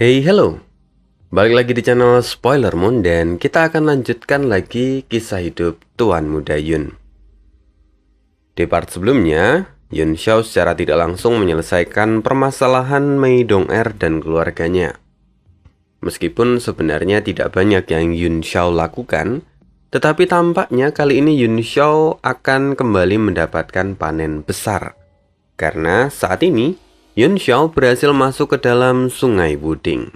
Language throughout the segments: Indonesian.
Hey, hello. Balik lagi di channel Spoiler Moon dan kita akan lanjutkan lagi kisah hidup Tuan Muda Yun. Di part sebelumnya, Yun Xiao secara tidak langsung menyelesaikan permasalahan Mei Dong-er dan keluarganya. Meskipun sebenarnya tidak banyak yang Yun Xiao lakukan, tetapi tampaknya kali ini Yun Xiao akan kembali mendapatkan panen besar. Karena saat ini, Yun Xiao berhasil masuk ke dalam Sungai Wuding.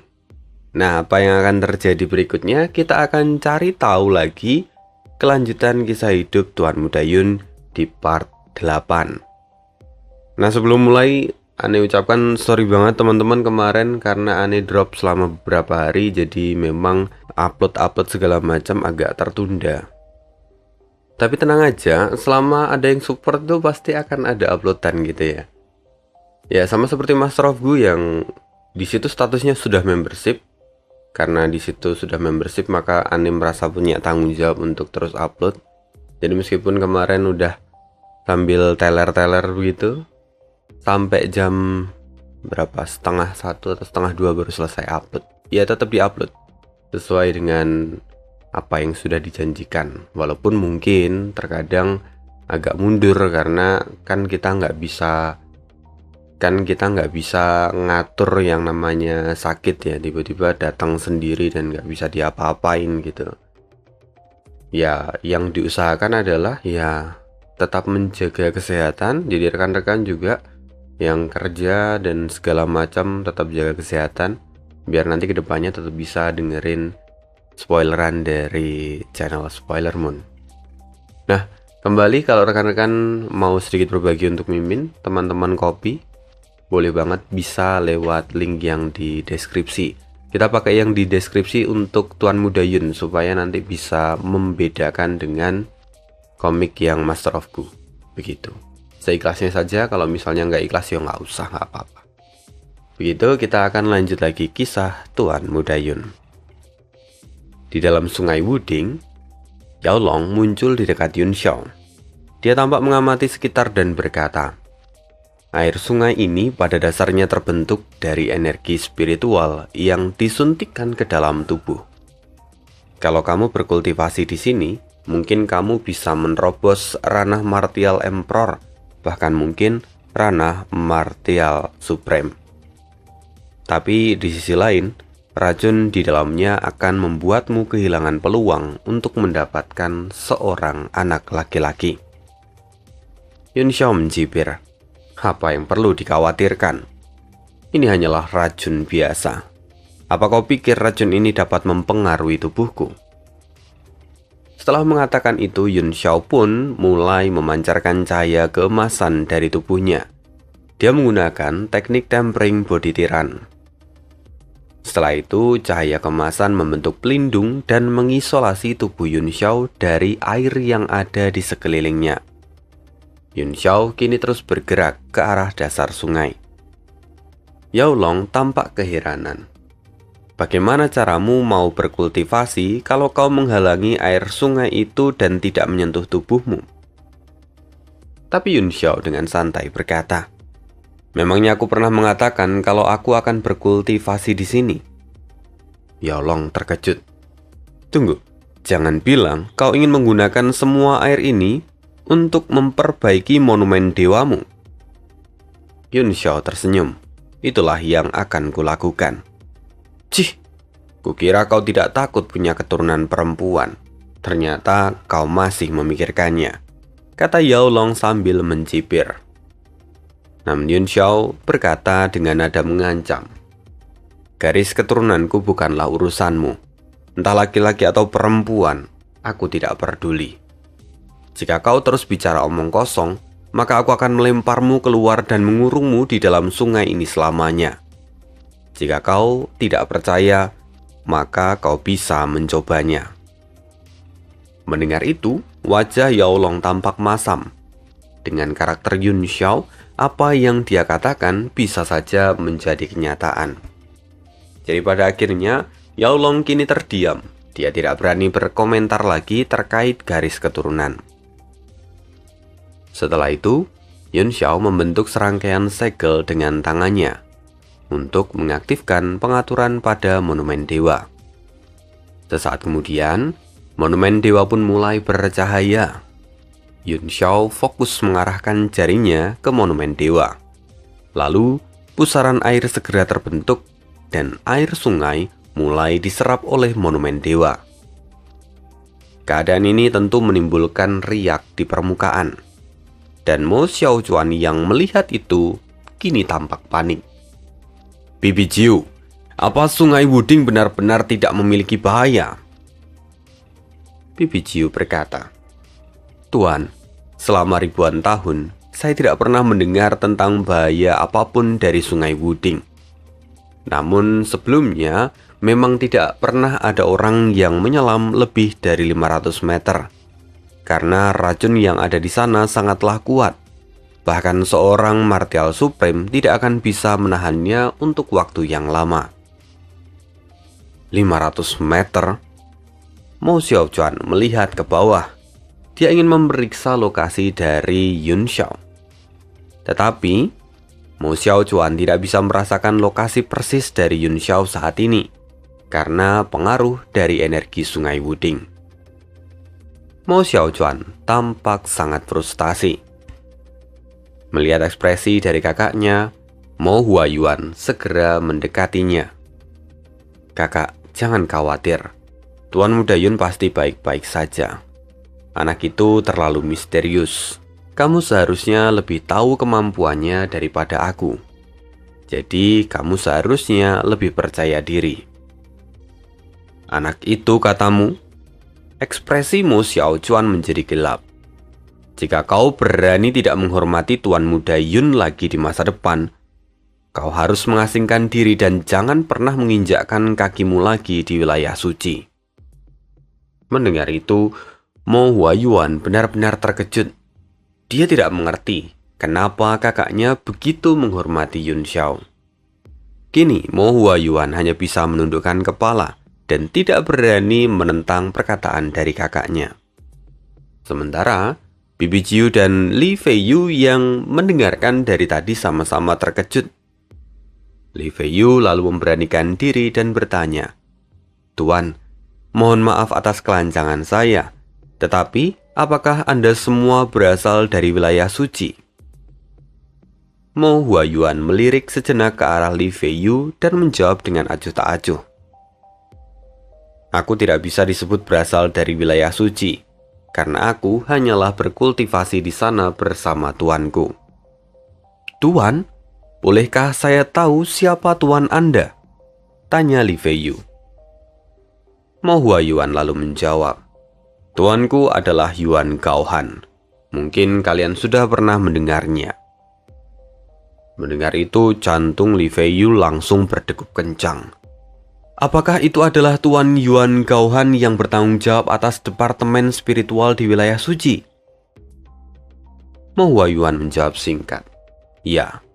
Nah, apa yang akan terjadi berikutnya? Kita akan cari tahu lagi kelanjutan kisah hidup Tuan Muda Yun di part 8. Nah, sebelum mulai, Ane ucapkan sorry banget teman-teman kemarin karena Ane drop selama beberapa hari, jadi memang upload segala macam agak tertunda. Tapi tenang aja, selama ada yang support tuh pasti akan ada uploadan gitu ya. Ya, sama seperti Master of Gu yang di situ statusnya sudah membership. Karena di situ sudah membership, maka Ane merasa punya tanggung jawab untuk terus upload. Jadi meskipun kemarin udah sambil teler-teler begitu, sampai jam berapa, setengah 1 atau setengah 2 baru selesai upload. Ya tetap di-upload sesuai dengan apa yang sudah dijanjikan. Walaupun mungkin terkadang agak mundur karena kan kita nggak bisa ngatur yang namanya sakit ya, tiba-tiba datang sendiri dan nggak bisa diapa-apain gitu. Ya, yang diusahakan adalah ya tetap menjaga kesehatan. Jadi rekan-rekan juga yang kerja dan segala macam tetap jaga kesehatan, biar nanti kedepannya tetap bisa dengerin spoileran dari channel Spoiler Moon. Nah, kembali kalau rekan-rekan mau sedikit berbagi untuk Mimin, teman-teman kopi, boleh banget bisa lewat link yang di deskripsi. Kita pakai yang di deskripsi untuk Tuan Muda Yun supaya nanti bisa membedakan dengan komik yang Master of Gu. Begitu. Seikhlasnya saja, kalau misalnya nggak ikhlas ya nggak usah, nggak apa-apa. Begitu, kita akan lanjut lagi kisah Tuan Muda Yun. Di dalam Sungai Wuding, Yao Long muncul di dekat Yun Xiao. Dia tampak mengamati sekitar dan berkata, air sungai ini pada dasarnya terbentuk dari energi spiritual yang disuntikkan ke dalam tubuh. Kalau kamu berkultivasi di sini, mungkin kamu bisa menerobos ranah martial emperor, bahkan mungkin ranah martial supreme. Tapi di sisi lain, racun di dalamnya akan membuatmu kehilangan peluang untuk mendapatkan seorang anak laki-laki. Yun Xiao mencibir. Apa yang perlu dikhawatirkan? Ini hanyalah racun biasa. Apa kau pikir racun ini dapat mempengaruhi tubuhku? Setelah mengatakan itu, Yun Xiao pun mulai memancarkan cahaya keemasan dari tubuhnya. Dia menggunakan teknik tempering body tiran. Setelah itu, cahaya keemasan membentuk pelindung dan mengisolasi tubuh Yun Xiao dari air yang ada di sekelilingnya. Yun Xiao kini terus bergerak ke arah dasar sungai. Yao Long tampak keheranan. Bagaimana caramu mau berkultivasi kalau kau menghalangi air sungai itu dan tidak menyentuh tubuhmu? Tapi Yun Xiao dengan santai berkata, memangnya aku pernah mengatakan kalau aku akan berkultivasi di sini? Yao Long terkejut. Tunggu, jangan bilang kau ingin menggunakan semua air ini untuk memperbaiki monumen dewamu. Yun Xiao tersenyum. Itulah yang akan kulakukan. Cih, kukira kau tidak takut punya keturunan perempuan. Ternyata kau masih memikirkannya, kata Yao Long sambil mencibir. Namun Yun Xiao berkata dengan nada mengancam, garis keturunanku bukanlah urusanmu. Entah laki-laki atau perempuan, aku tidak peduli. Jika kau terus bicara omong kosong, maka aku akan melemparmu keluar dan mengurungmu di dalam sungai ini selamanya. Jika kau tidak percaya, maka kau bisa mencobanya. Mendengar itu, wajah Yao Long tampak masam. Dengan karakter Yun Xiao, apa yang dia katakan bisa saja menjadi kenyataan. Jadi pada akhirnya, Yao Long kini terdiam. Dia tidak berani berkomentar lagi terkait garis keturunan. Setelah itu, Yun Xiao membentuk serangkaian segel dengan tangannya. untuk mengaktifkan pengaturan pada monumen dewa. Sesaat kemudian, monumen dewa pun mulai bercahaya. Yun Xiao fokus mengarahkan jarinya ke monumen dewa. Lalu, pusaran air segera terbentuk dan air sungai mulai diserap oleh monumen dewa. Keadaan ini tentu menimbulkan riak di permukaan. Dan Mo Xiaochuan yang melihat itu kini tampak panik. "Bibi Jiu, apa Sungai Wuding benar-benar tidak memiliki bahaya?" Bibi Jiu berkata, "Tuan, selama ribuan tahun, saya tidak pernah mendengar tentang bahaya apapun dari Sungai Wuding. Namun sebelumnya, memang tidak pernah ada orang yang menyelam lebih dari 500 meter. Karena racun yang ada di sana sangatlah kuat. Bahkan seorang Martial Supreme tidak akan bisa menahannya untuk waktu yang lama." 500 meter? Mo Xiaochuan melihat ke bawah. Dia ingin memeriksa lokasi dari Yun Xiao. Tetapi, Mo Xiaochuan tidak bisa merasakan lokasi persis dari Yun Xiao saat ini karena pengaruh dari energi Sungai Wuding. Mo Xiaochuan tampak sangat frustasi. Melihat ekspresi dari kakaknya, Mo Huayuan segera mendekatinya. "Kakak, jangan khawatir. Tuan Muda Yun pasti baik-baik saja. Anak itu terlalu misterius. Kamu seharusnya lebih tahu kemampuannya daripada aku. Jadi kamu seharusnya lebih percaya diri." "Anak itu katamu?" Ekspresi Mo Xiaochuan menjadi gelap. "Jika kau berani tidak menghormati Tuan Muda Yun lagi di masa depan, kau harus mengasingkan diri dan jangan pernah menginjakkan kakimu lagi di wilayah suci." Mendengar itu, Mo Huayuan benar-benar terkejut. Dia tidak mengerti kenapa kakaknya begitu menghormati Yun Xiao. Kini Mo Huayuan hanya bisa menundukkan kepala dan tidak berani menentang perkataan dari kakaknya. Sementara, Bibi Jiu dan Li Feiyu yang mendengarkan dari tadi sama-sama terkejut. Li Feiyu lalu memberanikan diri dan bertanya, "Tuan, mohon maaf atas kelancangan saya, tetapi apakah Anda semua berasal dari wilayah suci?" Mo Huayuan melirik sejenak ke arah Li Feiyu dan menjawab dengan acuh tak acuh, "Aku tidak bisa disebut berasal dari wilayah suci, karena aku hanyalah berkultivasi di sana bersama tuanku." "Tuan, bolehkah saya tahu siapa tuan Anda?" tanya Li Feiyu. Mo Huayuan lalu menjawab, "Tuanku adalah Yuan Gaohan. Mungkin kalian sudah pernah mendengarnya." Mendengar itu, jantung Li Feiyu langsung berdegup kencang. Apakah itu adalah Tuan Yuan Gaohan yang bertanggung jawab atas departemen spiritual di wilayah suci? Mo Huayuan menjawab singkat, "Ya."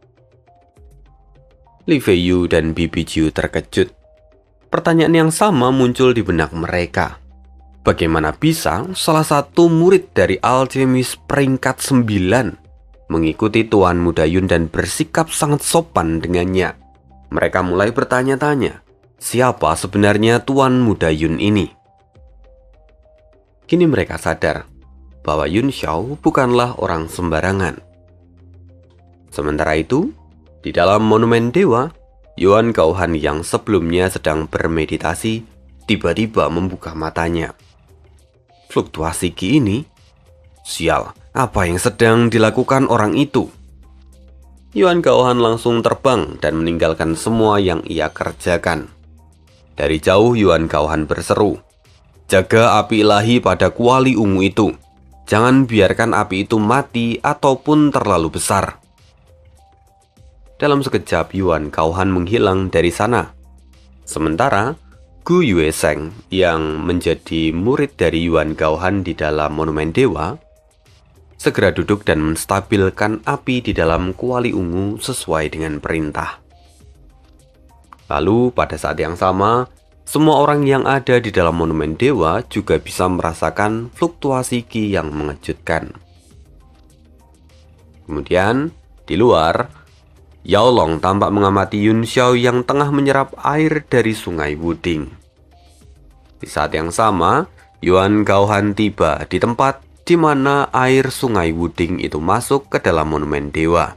Li Feiyu dan Bibi Jiu terkejut. Pertanyaan yang sama muncul di benak mereka. Bagaimana bisa salah satu murid dari alkemis peringkat 9 mengikuti Tuan Muda Yun dan bersikap sangat sopan dengannya? Mereka mulai bertanya-tanya, siapa sebenarnya Tuan Muda Yun ini? Kini mereka sadar bahwa Yun Xiao bukanlah orang sembarangan. Sementara itu, di dalam monumen dewa, Yuan Gaohan yang sebelumnya sedang bermeditasi tiba-tiba membuka matanya. Fluktuasi Qi ini? Sial, apa yang sedang dilakukan orang itu? Yuan Gaohan langsung terbang dan meninggalkan semua yang ia kerjakan. Dari jauh Yuan Gaohan berseru, "Jaga api ilahi pada kuali ungu itu. Jangan biarkan api itu mati ataupun terlalu besar." Dalam sekejap Yuan Gaohan menghilang dari sana. Sementara Gu Yuesheng yang menjadi murid dari Yuan Gaohan di dalam monumen dewa segera duduk dan menstabilkan api di dalam kuali ungu sesuai dengan perintah. Lalu pada saat yang sama, semua orang yang ada di dalam monumen dewa juga bisa merasakan fluktuasi Qi yang mengejutkan. Kemudian, di luar, Yao Long tampak mengamati Yun Xiao yang tengah menyerap air dari sungai Wuding. Di saat yang sama, Yuan Gaohan tiba di tempat di mana air sungai Wuding itu masuk ke dalam monumen dewa.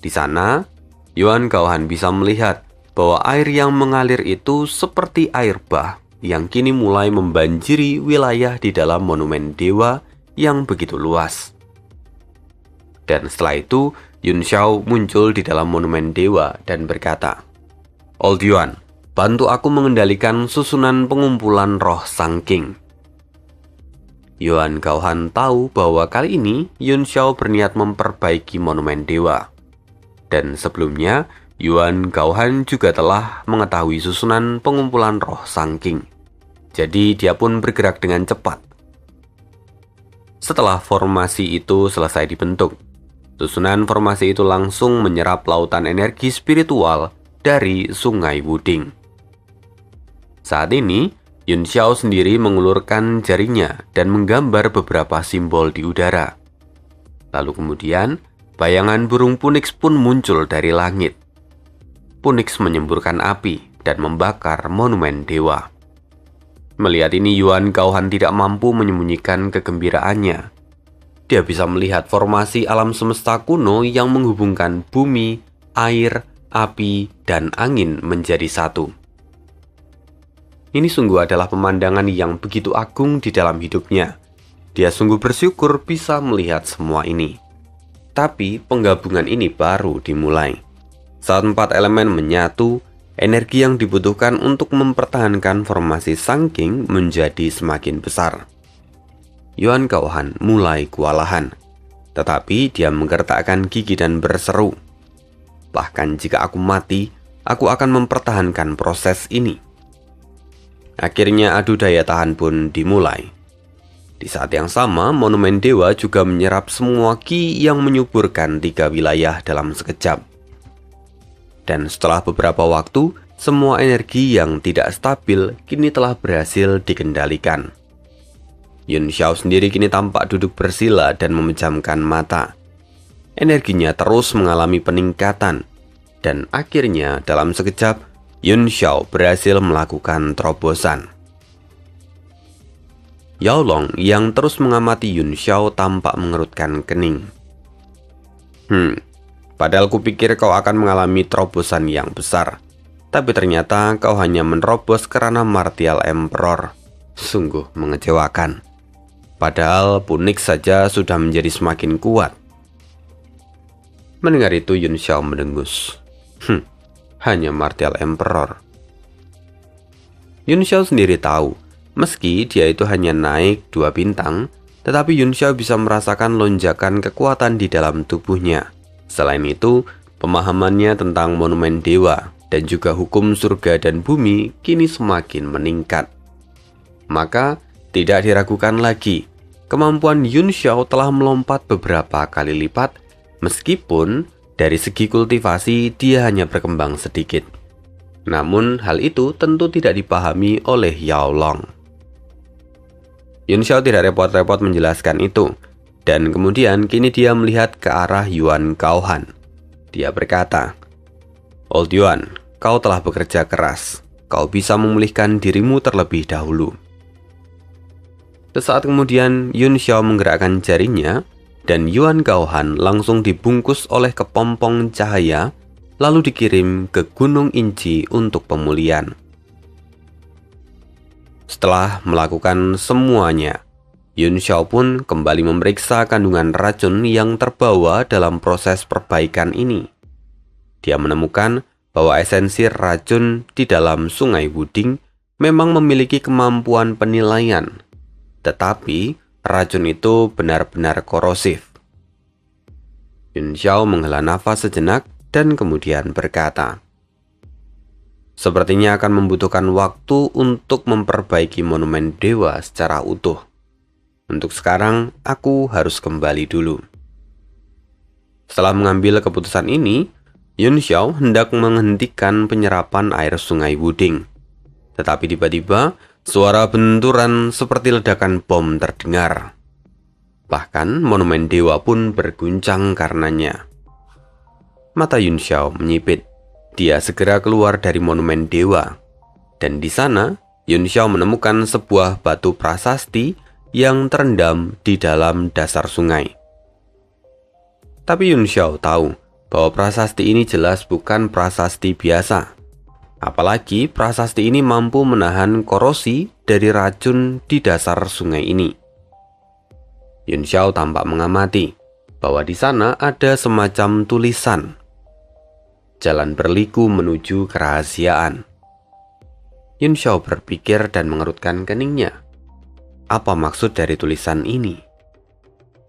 Di sana, Yuan Gaohan bisa melihat bahwa air yang mengalir itu seperti air bah yang kini mulai membanjiri wilayah di dalam monumen dewa yang begitu luas. Dan setelah itu, Yun Xiao muncul di dalam monumen dewa dan berkata, "Old Yuan, bantu aku mengendalikan susunan pengumpulan roh Sang King." Yuan Gaohan tahu bahwa kali ini Yun Xiao berniat memperbaiki monumen dewa. Dan sebelumnya, Yuan Gaohan juga telah mengetahui susunan pengumpulan roh Sang King. Jadi dia pun bergerak dengan cepat. Setelah formasi itu selesai dibentuk, susunan formasi itu langsung menyerap lautan energi spiritual dari sungai Wuding. Saat ini, Yun Xiao sendiri mengulurkan jarinya dan menggambar beberapa simbol di udara. Lalu kemudian, bayangan burung Punix pun muncul dari langit. Punix menyemburkan api dan membakar monumen dewa. Melihat ini, Yuan Gaohan tidak mampu menyembunyikan kegembiraannya. Dia bisa melihat formasi alam semesta kuno yang menghubungkan bumi, air, api, dan angin menjadi satu. Ini sungguh adalah pemandangan yang begitu agung di dalam hidupnya. Dia sungguh bersyukur bisa melihat semua ini. Tapi penggabungan ini baru dimulai. Saat 4 elemen menyatu, energi yang dibutuhkan untuk mempertahankan formasi Sang King menjadi semakin besar. Yuan Gaohan mulai kewalahan, tetapi dia menggertakkan gigi dan berseru, "Bahkan jika aku mati, aku akan mempertahankan proses ini." Akhirnya adu daya tahan pun dimulai. Di saat yang sama, monumen dewa juga menyerap semua ki yang menyuburkan 3 wilayah dalam sekejap. Dan setelah beberapa waktu, semua energi yang tidak stabil kini telah berhasil dikendalikan. Yun Xiao sendiri kini tampak duduk bersila dan memejamkan mata. Energinya terus mengalami peningkatan, dan akhirnya dalam sekejap, Yun Xiao berhasil melakukan terobosan. Yao Long yang terus mengamati Yun Xiao tampak mengerutkan kening. Padahal kupikir kau akan mengalami terobosan yang besar, tapi ternyata kau hanya menerobos kerana Martial Emperor. Sungguh mengecewakan. Padahal Punix saja sudah menjadi semakin kuat. Mendengar itu, Yun Xiao mendengus. Hanya Martial Emperor. Yun Xiao sendiri tahu, meski dia itu hanya naik 2 bintang, tetapi Yun Xiao bisa merasakan lonjakan kekuatan di dalam tubuhnya. Selain itu, pemahamannya tentang monumen dewa dan juga hukum surga dan bumi kini semakin meningkat. Maka, tidak diragukan lagi, kemampuan Yun Xiao telah melompat beberapa kali lipat, meskipun dari segi kultivasi dia hanya berkembang sedikit. Namun, hal itu tentu tidak dipahami oleh Yao Long. Yun Xiao tidak repot-repot menjelaskan itu. Dan kemudian kini dia melihat ke arah Yuan Gaohan. Dia berkata, "Old Yuan, kau telah bekerja keras. Kau bisa memulihkan dirimu terlebih dahulu." Sesaat kemudian Yun Xiao menggerakkan jarinya dan Yuan Gaohan langsung dibungkus oleh kepompong cahaya lalu dikirim ke Gunung Inci untuk pemulihan. Setelah melakukan semuanya, Yun Xiao pun kembali memeriksa kandungan racun yang terbawa dalam proses perbaikan ini. Dia menemukan bahwa esensi racun di dalam sungai Wuding memang memiliki kemampuan penilaian, tetapi racun itu benar-benar korosif. Yun Xiao menghela nafas sejenak dan kemudian berkata, "Sepertinya akan membutuhkan waktu untuk memperbaiki monumen dewa secara utuh. Untuk sekarang, aku harus kembali dulu." Setelah mengambil keputusan ini, Yun Xiao hendak menghentikan penyerapan air sungai Wuding. Tetapi tiba-tiba, suara benturan seperti ledakan bom terdengar. Bahkan, monumen dewa pun berguncang karenanya. Mata Yun Xiao menyipit. Dia segera keluar dari monumen dewa. Dan di sana, Yun Xiao menemukan sebuah batu prasasti yang terendam di dalam dasar sungai. Tapi Yun Xiao tahu bahwa prasasti ini jelas bukan prasasti biasa. Apalagi prasasti ini mampu menahan korosi dari racun di dasar sungai ini. Yun Xiao tampak mengamati bahwa di sana ada semacam tulisan. Jalan berliku menuju kerahasiaan. Yun Xiao berpikir dan mengerutkan keningnya. Apa maksud dari tulisan ini?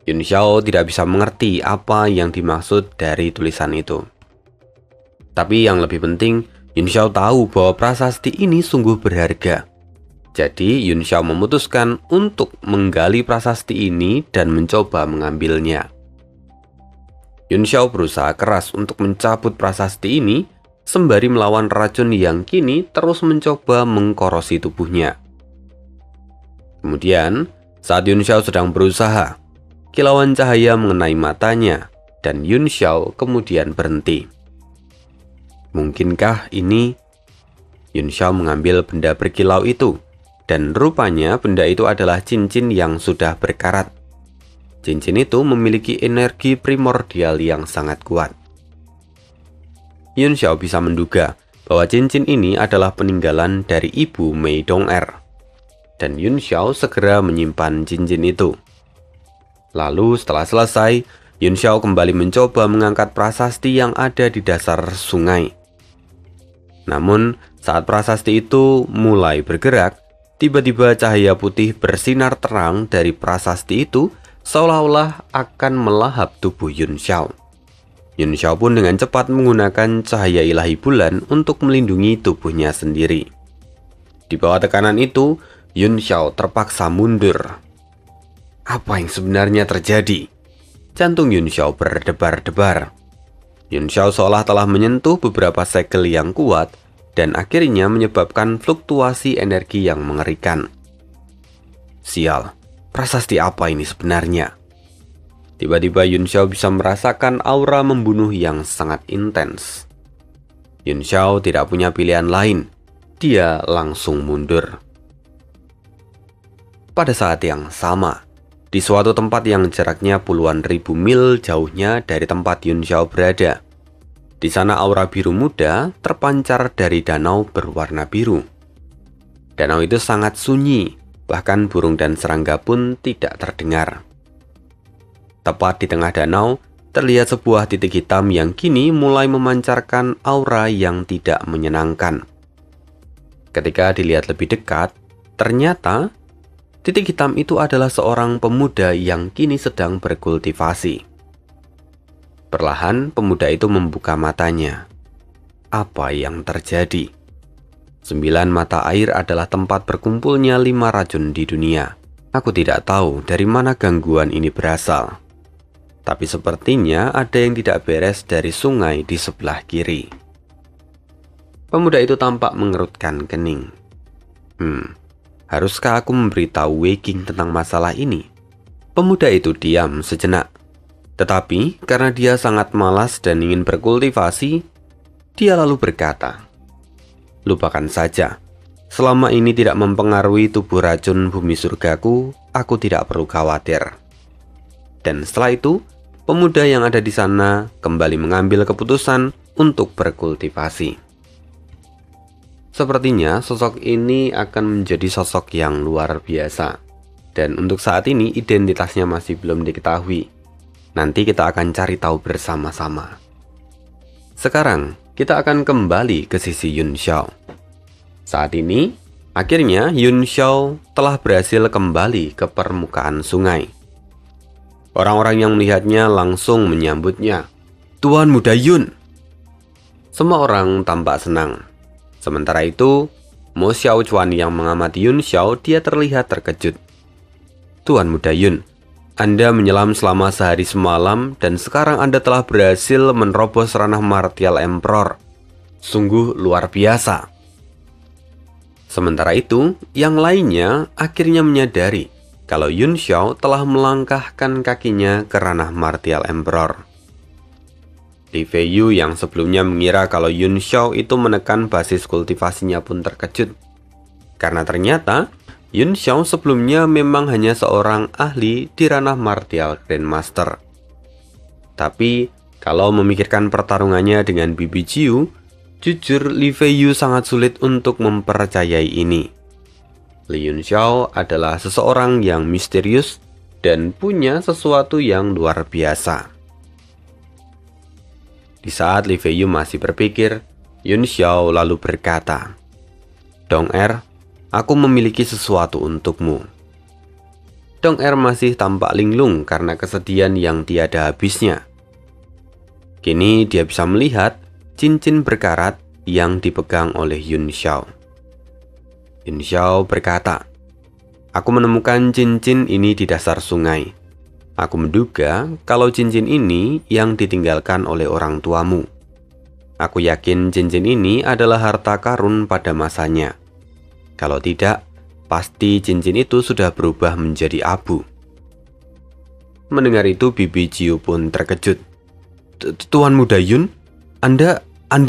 Yun Xiao tidak bisa mengerti apa yang dimaksud dari tulisan itu. Tapi yang lebih penting, Yun Xiao tahu bahwa prasasti ini sungguh berharga. Jadi Yun Xiao memutuskan untuk menggali prasasti ini dan mencoba mengambilnya. Yun Xiao berusaha keras untuk mencabut prasasti ini sembari melawan racun yang kini terus mencoba mengkorosi tubuhnya. Kemudian, saat Yun Xiao sedang berusaha, kilauan cahaya mengenai matanya dan Yun Xiao kemudian berhenti. Mungkinkah ini? Yun Xiao mengambil benda berkilau itu dan rupanya benda itu adalah cincin yang sudah berkarat. Cincin itu memiliki energi primordial yang sangat kuat. Yun Xiao bisa menduga bahwa cincin ini adalah peninggalan dari ibu Mei Dong-er. Dan Yun Xiao segera menyimpan cincin itu. Lalu setelah selesai, Yun Xiao kembali mencoba mengangkat prasasti yang ada di dasar sungai. Namun, saat prasasti itu mulai bergerak, tiba-tiba cahaya putih bersinar terang dari prasasti itu seolah-olah akan melahap tubuh Yun Xiao. Yun Xiao pun dengan cepat menggunakan cahaya ilahi bulan untuk melindungi tubuhnya sendiri. Di bawah tekanan itu, Yun Xiao terpaksa mundur. Apa yang sebenarnya terjadi? Jantung Yun Xiao berdebar-debar. Yun Xiao seolah telah menyentuh beberapa segel yang kuat dan akhirnya menyebabkan fluktuasi energi yang mengerikan. Sial. Prasasti apa ini sebenarnya? Tiba-tiba Yun Xiao bisa merasakan aura membunuh yang sangat intens. Yun Xiao tidak punya pilihan lain. Dia langsung mundur. Pada saat yang sama, di suatu tempat yang jaraknya puluhan ribu mil jauhnya dari tempat Yun Xiao berada, di sana aura biru muda terpancar dari danau berwarna biru. Danau itu sangat sunyi. Bahkan burung dan serangga pun tidak terdengar. Tepat di tengah danau, terlihat sebuah titik hitam yang kini mulai memancarkan aura yang tidak menyenangkan. Ketika dilihat lebih dekat, ternyata titik hitam itu adalah seorang pemuda yang kini sedang berkultivasi. Perlahan, pemuda itu membuka matanya. Apa yang terjadi? 9 mata air adalah tempat berkumpulnya 5 racun di dunia. Aku tidak tahu dari mana gangguan ini berasal. Tapi sepertinya ada yang tidak beres dari sungai di sebelah kiri. Pemuda itu tampak mengerutkan kening. Haruskah aku memberitahu Wei Qing tentang masalah ini? Pemuda itu diam sejenak. Tetapi karena dia sangat malas dan ingin berkultivasi, dia lalu berkata, "Lupakan saja. Selama ini tidak mempengaruhi tubuh racun bumi surgaku, aku tidak perlu khawatir." Dan setelah itu, pemuda yang ada di sana kembali mengambil keputusan untuk berkultivasi. Sepertinya sosok ini akan menjadi sosok yang luar biasa. Dan untuk saat ini identitasnya masih belum diketahui. Nanti kita akan cari tahu bersama-sama. Sekarang, kita akan kembali ke sisi Yun Xiao. Saat ini, akhirnya Yun Xiao telah berhasil kembali ke permukaan sungai. Orang-orang yang melihatnya langsung menyambutnya. "Tuan Muda Yun!" Semua orang tampak senang. Sementara itu, Mo Xiaochuan yang mengamati Yun Xiao, dia terlihat terkejut. "Tuan Muda Yun, Anda menyelam selama sehari semalam dan sekarang Anda telah berhasil menerobos ranah Martial Emperor. Sungguh luar biasa." Sementara itu, yang lainnya akhirnya menyadari kalau Yun Xiao telah melangkahkan kakinya ke ranah Martial Emperor. Li Feiyu yang sebelumnya mengira kalau Yun Xiao itu menekan basis kultivasinya pun terkejut. Karena ternyata Yun Xiao sebelumnya memang hanya seorang ahli di ranah martial Grandmaster. Tapi kalau memikirkan pertarungannya dengan Bibi Jiu, jujur Li Feiyu sangat sulit untuk mempercayai ini. Li Yun Xiao adalah seseorang yang misterius dan punya sesuatu yang luar biasa. Di saat Li Feiyu masih berpikir, Yun Xiao lalu berkata, "Dong Er, aku memiliki sesuatu untukmu." Dong Er masih tampak linglung karena kesedihan yang tiada habisnya. Kini dia bisa melihat cincin berkarat yang dipegang oleh Yun Xiao. Yun Xiao berkata, "Aku menemukan cincin ini di dasar sungai. Aku menduga kalau cincin ini yang ditinggalkan oleh orang tuamu. Aku yakin cincin ini adalah harta karun pada masanya. Kalau tidak, pasti cincin itu sudah berubah menjadi abu." Mendengar itu, Bibi Jiu pun terkejut. "Tuan Muda Yun, Anda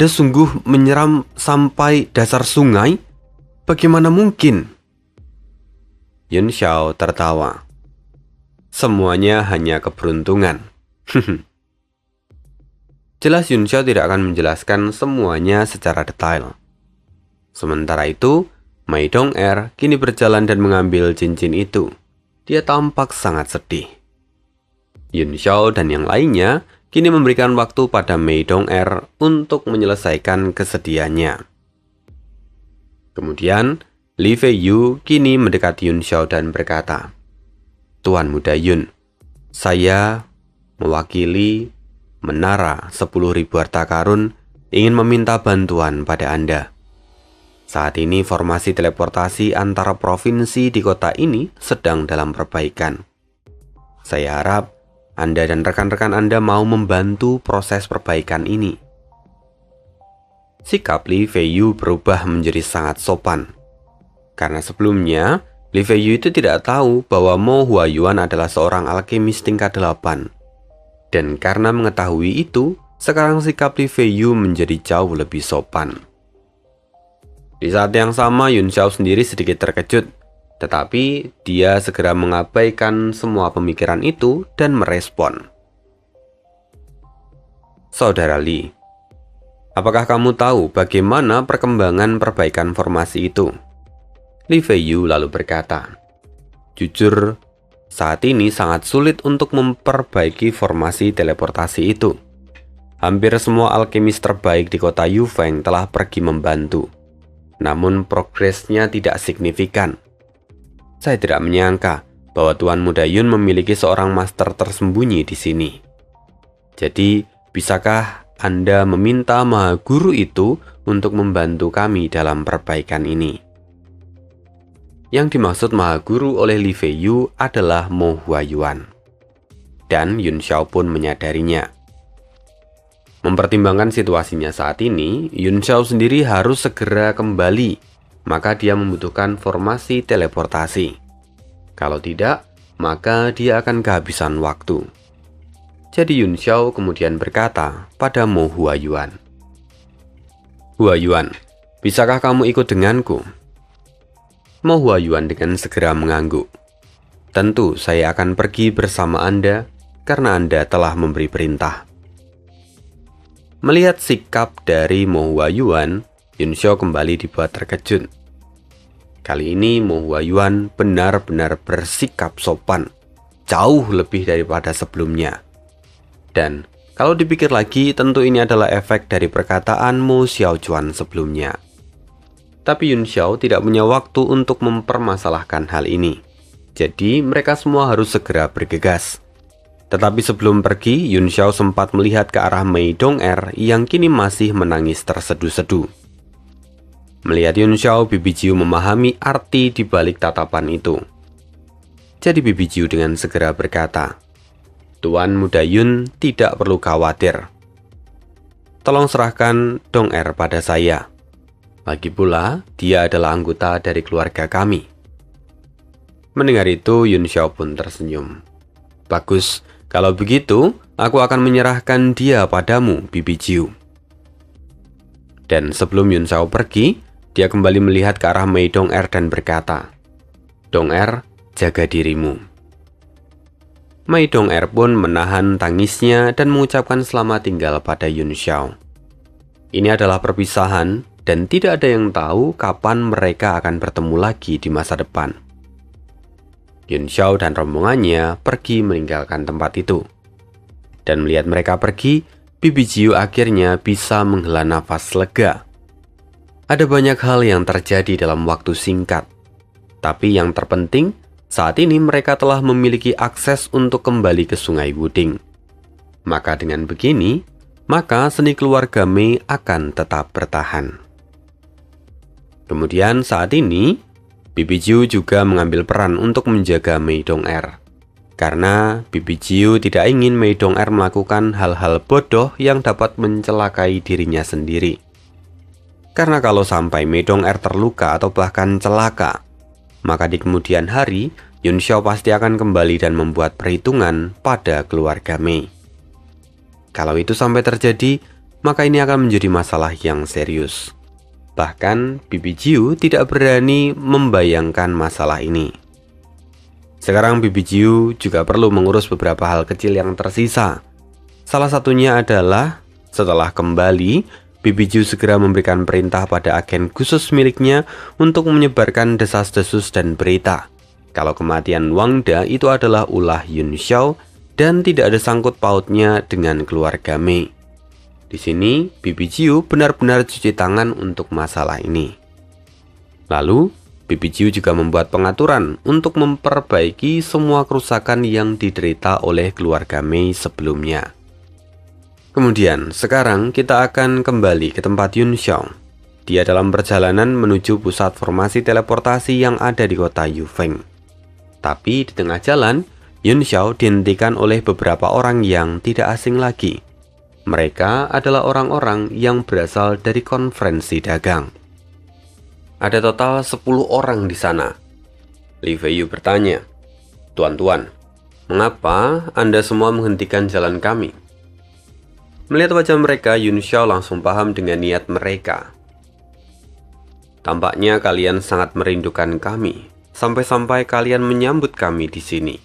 sungguh menyeram sampai dasar sungai? Bagaimana mungkin?" Yun Xiao tertawa. "Semuanya hanya keberuntungan." Jelas Yun Xiao tidak akan menjelaskan semuanya secara detail. Sementara itu, Mei Dong Er kini berjalan dan mengambil cincin itu. Dia tampak sangat sedih. Yun Xiao dan yang lainnya kini memberikan waktu pada Mei Dong Er untuk menyelesaikan kesedihannya. Kemudian, Li Feiyu kini mendekati Yun Xiao dan berkata, "Tuan Muda Yun, saya mewakili Menara 10.000 harta karun ingin meminta bantuan pada Anda. Saat ini formasi teleportasi antara provinsi di kota ini sedang dalam perbaikan. Saya harap Anda dan rekan-rekan Anda mau membantu proses perbaikan ini." Sikap Li Feiyu berubah menjadi sangat sopan. Karena sebelumnya, Li Feiyu itu tidak tahu bahwa Mo Huayuan adalah seorang alkemis tingkat 8. Dan karena mengetahui itu, sekarang sikap Li Feiyu menjadi jauh lebih sopan. Di saat yang sama, Yun Xiao sendiri sedikit terkejut, tetapi dia segera mengabaikan semua pemikiran itu dan merespon. "Saudara Li, apakah kamu tahu bagaimana perkembangan perbaikan formasi itu?" Li Feiyu lalu berkata, "Jujur, saat ini sangat sulit untuk memperbaiki formasi teleportasi itu. Hampir semua alkemis terbaik di kota Yufeng telah pergi membantu. Namun progresnya tidak signifikan. Saya tidak menyangka bahwa Tuan Muda Yun memiliki seorang master tersembunyi di sini. Jadi, bisakah Anda meminta Maha Guru itu untuk membantu kami dalam perbaikan ini?" Yang dimaksud Maha Guru oleh Li Feiyu adalah Mo Huayuan. Dan Yun Xiao pun menyadarinya. Mempertimbangkan situasinya saat ini, Yun Xiao sendiri harus segera kembali, maka dia membutuhkan formasi teleportasi. Kalau tidak, maka dia akan kehabisan waktu. Jadi Yun Xiao kemudian berkata pada Mo Huayuan, "Huayuan, bisakah kamu ikut denganku?" Mo Huayuan dengan segera mengangguk. "Tentu saya akan pergi bersama Anda karena Anda telah memberi perintah." Melihat sikap dari Mo Huayuan, Yun Xiao kembali dibuat terkejut. Kali ini Mo Huayuan benar-benar bersikap sopan, jauh lebih daripada sebelumnya. Dan kalau dipikir lagi, tentu ini adalah efek dari perkataan Mo Xiaochuan sebelumnya. Tapi Yun Xiao tidak punya waktu untuk mempermasalahkan hal ini. Jadi mereka semua harus segera bergegas. Tetapi sebelum pergi, Yun Xiao sempat melihat ke arah Mei Dong Er yang kini masih menangis tersedu-sedu. Melihat Yun Xiao, Bibi Jiu memahami arti di balik tatapan itu. Jadi Bibi Jiu dengan segera berkata, "Tuan Muda Yun tidak perlu khawatir. Tolong serahkan Dong Er pada saya. Lagi pula, dia adalah anggota dari keluarga kami." Mendengar itu, Yun Xiao pun tersenyum. "Bagus, Kalau begitu, aku akan menyerahkan dia padamu, Bibi Jiu. Dan sebelum Yun Xiao pergi, dia kembali melihat ke arah Mei Dong-er dan berkata, "Dong-er, jaga dirimu." Mei Dong-er pun menahan tangisnya dan mengucapkan selamat tinggal pada Yun Xiao. Ini adalah perpisahan dan tidak ada yang tahu kapan mereka akan bertemu lagi di masa depan. Yun Xiao dan rombongannya pergi meninggalkan tempat itu. Dan melihat mereka pergi, Bibi Jiu akhirnya bisa menghela nafas lega. Ada banyak hal yang terjadi dalam waktu singkat. Tapi yang terpenting, saat ini mereka telah memiliki akses untuk kembali ke Sungai Wuding. Maka dengan begini, maka seni keluarga Mei akan tetap bertahan. Kemudian saat ini, Bibi Jiu juga mengambil peran untuk menjaga Mei Dong-er. Karena Bibi Jiu tidak ingin Mei Dong-er melakukan hal-hal bodoh yang dapat mencelakai dirinya sendiri. Karena kalau sampai Mei Dong-er terluka atau bahkan celaka, maka di kemudian hari, Yun Xiao pasti akan kembali dan membuat perhitungan pada keluarga Mei. Kalau itu sampai terjadi, maka ini akan menjadi masalah yang serius. Bahkan, Bibi Jiu tidak berani membayangkan masalah ini. Sekarang Bibi Jiu juga perlu mengurus beberapa hal kecil yang tersisa. Salah satunya adalah, setelah kembali, Bibi Jiu segera memberikan perintah pada agen khusus miliknya untuk menyebarkan desas-desus dan berita kalau kematian Wang Da itu adalah ulah Yun Xiao dan tidak ada sangkut pautnya dengan keluarga Mei. Di sini, Bibi Jiu benar-benar cuci tangan untuk masalah ini. Lalu, Bibi Jiu juga membuat pengaturan untuk memperbaiki semua kerusakan yang diderita oleh keluarga Mei sebelumnya. Kemudian, sekarang kita akan kembali ke tempat Yun Xiao. Dia dalam perjalanan menuju pusat formasi teleportasi yang ada di kota Yufeng. Tapi di tengah jalan, Yun Xiao dihentikan oleh beberapa orang yang tidak asing lagi. Mereka adalah orang-orang yang berasal dari konferensi dagang. Ada total 10 orang di sana. Li Feiyu bertanya, "Tuan-tuan, mengapa Anda semua menghentikan jalan kami?" Melihat wajah mereka, Yun Xiao langsung paham dengan niat mereka. "Tampaknya kalian sangat merindukan kami, sampai-sampai kalian menyambut kami di sini."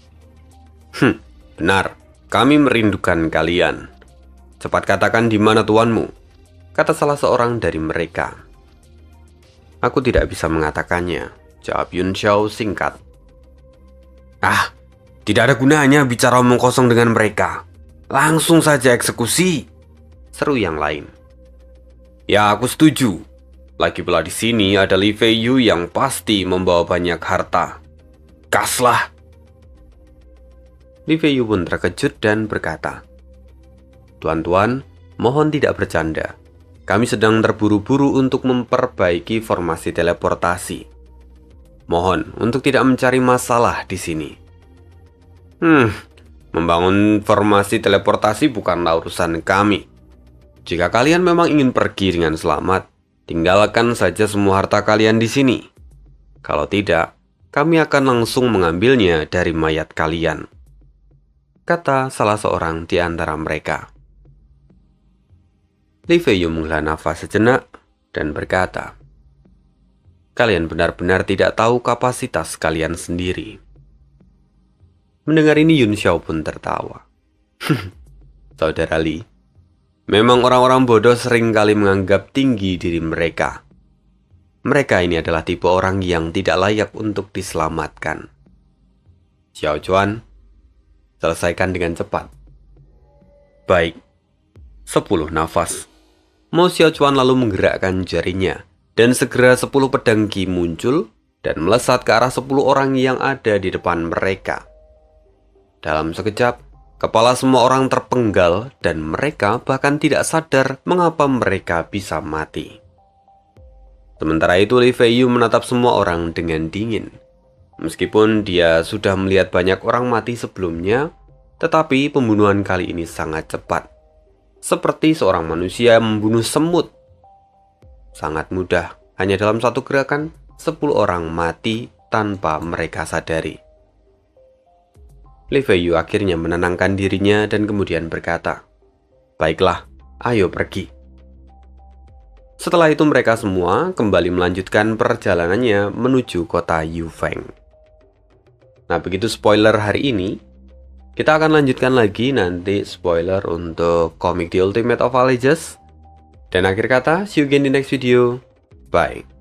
Benar, kami merindukan kalian. "Cepat katakan di mana tuanmu," kata salah seorang dari mereka. "Aku tidak bisa mengatakannya," jawab Yun Xiao singkat. Tidak ada gunanya bicara omong kosong dengan mereka. Langsung saja eksekusi," seru yang lain. "Ya, aku setuju. Lagi pula di sini ada Li Feiyu yang pasti membawa banyak harta. Kaslah." Li Feiyu pun terkejut dan berkata, "Tuan-tuan, mohon tidak bercanda. Kami sedang terburu-buru untuk memperbaiki formasi teleportasi. Mohon untuk tidak mencari masalah di sini." Membangun formasi teleportasi bukanlah urusan kami. Jika kalian memang ingin pergi dengan selamat, tinggalkan saja semua harta kalian di sini. Kalau tidak, kami akan langsung mengambilnya dari mayat kalian, kata salah seorang di antara mereka. Li Feiyu menghela nafas sejenak dan berkata, "Kalian benar-benar tidak tahu kapasitas kalian sendiri." Mendengar ini Yun Xiao pun tertawa. "Saudara Li, memang orang-orang bodoh sering kali menganggap tinggi diri mereka. Mereka ini adalah tipe orang yang tidak layak untuk diselamatkan. Xiao Chuan, selesaikan dengan cepat." "Baik." 10 nafas. Mo Xiao Chuan lalu menggerakkan jarinya, dan segera 10 pedang Qi muncul dan melesat ke arah 10 orang yang ada di depan mereka. Dalam sekejap, kepala semua orang terpenggal dan mereka bahkan tidak sadar mengapa mereka bisa mati. Sementara itu Li Feiyu menatap semua orang dengan dingin. Meskipun dia sudah melihat banyak orang mati sebelumnya, tetapi pembunuhan kali ini sangat cepat. Seperti seorang manusia yang membunuh semut. Sangat mudah, hanya dalam satu gerakan, 10 orang mati tanpa mereka sadari. Li Feiyu akhirnya menenangkan dirinya dan kemudian berkata, "Baiklah, ayo pergi." Setelah itu mereka semua kembali melanjutkan perjalanannya menuju kota Yufeng. Nah, begitu spoiler hari ini. Kita akan lanjutkan lagi nanti spoiler untuk komik The Ultimate of All Ages. Dan akhir kata, see you again di next video. Bye.